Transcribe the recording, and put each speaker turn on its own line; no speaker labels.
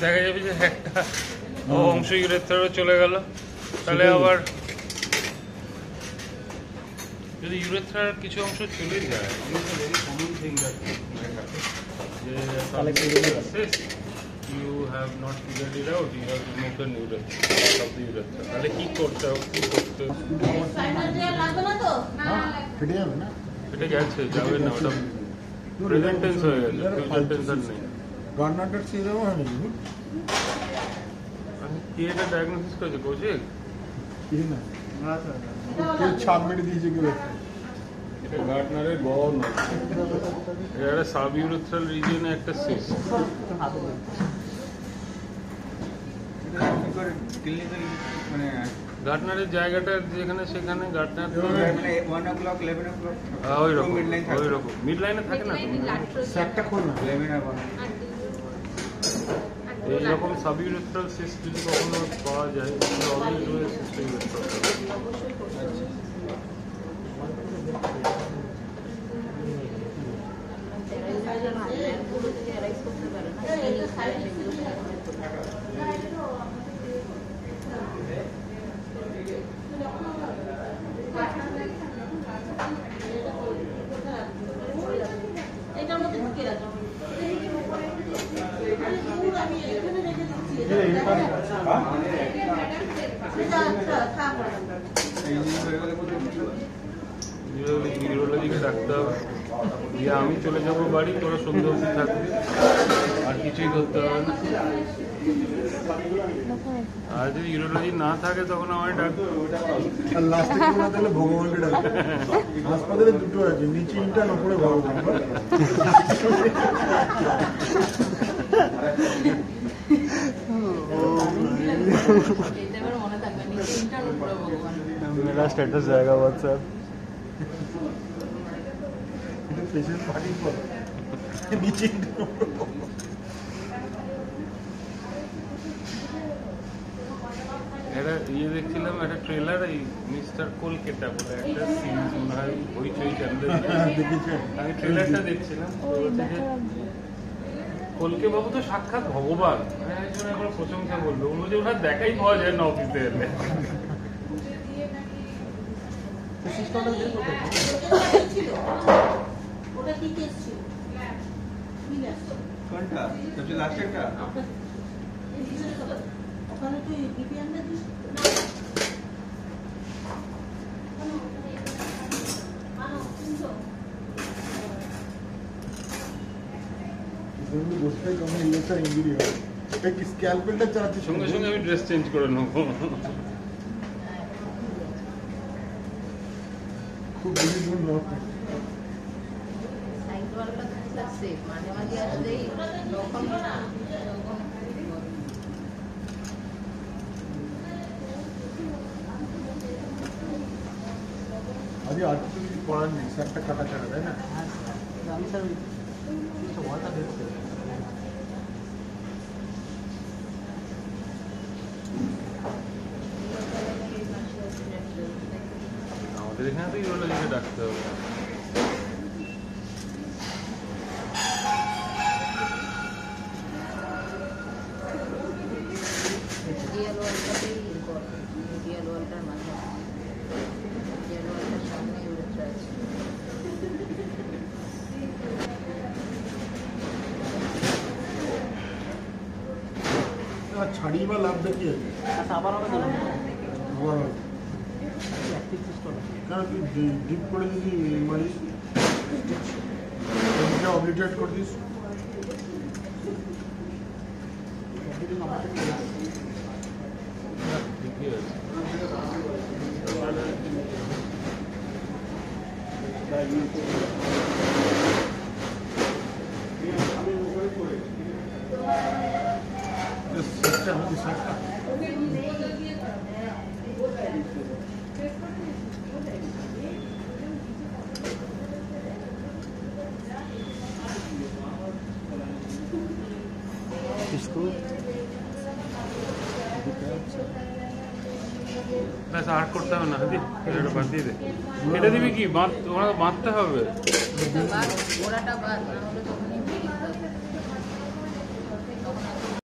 দেখা যাবে যে একটা অংশ ইউরেথ্রারও চলে গেল, তাহলে আবার যদি ইউরেথ্রার কিছু অংশ চলে যায় you have not figured it out, you have removed the urethra of the urethra. তাহলে কি করতে হবে, কি করতে এটা গেছে, যাবে না, ওটা প্রেজেন্ট টেন্স হয়ে গেছে, ফিউচার টেন্স আর নেই।
গার্নারটার সিরামও হয়নি
কি এটা ডায়াগনোসিস করেছে কৌশিক?
কি না কেউ ছাপ মেরে দিয়েছে কেউ
এটা গার্ডনারের গড় নয়, এটা একটা সাব ইউরেথ্রাল রিজিয়নে একটা সিস্ট। গার্ডনারের জায়গাটা যেখানে সেখানে গার্ডনার ওই রকম মিড লাইনে থাকে না তো,
একটা খোল না
এইরকম সাব ইউরেথ্রাল সিস্ট যদি কখনো পাওয়া যায়, অলওয়েজ রয়েছে সিস্ট ইউরেথ্রাল। ইউরোলজিকে ডাকতে হবে, দিয়ে আমি চলে যাবো বাড়ি, তোরা সন্ধ্যে অবধি থাকবি, আর কিছুই করতে হবে না। আর যদি ইউরোলজি না থাকে তখন আমায় ডাকবে,
আর লাস্টে না তাহলে ভগবানকে ডাকবে। হাসপাতালে দুটো আছে, নিচে ইন্টার্ন উপরে ভগবান।
मेरा स्टेटस जाएगा व्हाट्सएप।
पेशेंट पार्टी पर नीचे
এটা ইয়ে দেখছিলাম, একটা ট্রেলার, এই মিস্টার কলকাতা বলে একটা সিরিজ মনে হয় হইচই চ্যানেলে, আমি ট্রেলারটা দেখছিলাম। কলকে বাবু তো সাক্ষাৎ ভগবান, এখন প্রশংসা করলো, বলছে ওনার দেখাই পাওয়া যায় না অফিসে এলে। সঙ্গে সঙ্গে আমি ড্রেস চেঞ্জ করে নেবো।
খুব বেশি দূর নয়। আজ আর কিছু করার নেই, স্যারটা কাটা ছাড়া, তাই না? আমি স্যার ওয়াটা দেখতে
আমাদের এখানে তো ইউরোলজিকে ডাকতে হবে।
ছাড়িয়ে বা লাভটা কি আছে? আবার হবে তো, আবার কারণ তুই ডিপ করে যদি মারিস, অবলিটারেট করে দিস,
ঠিকই আছে।
इसको
ব্যাস আর করতে হবে না, হাতি এটা বাদ দিয়ে দে। এটা দিবি কি, ওরা বাঁধতে হবে।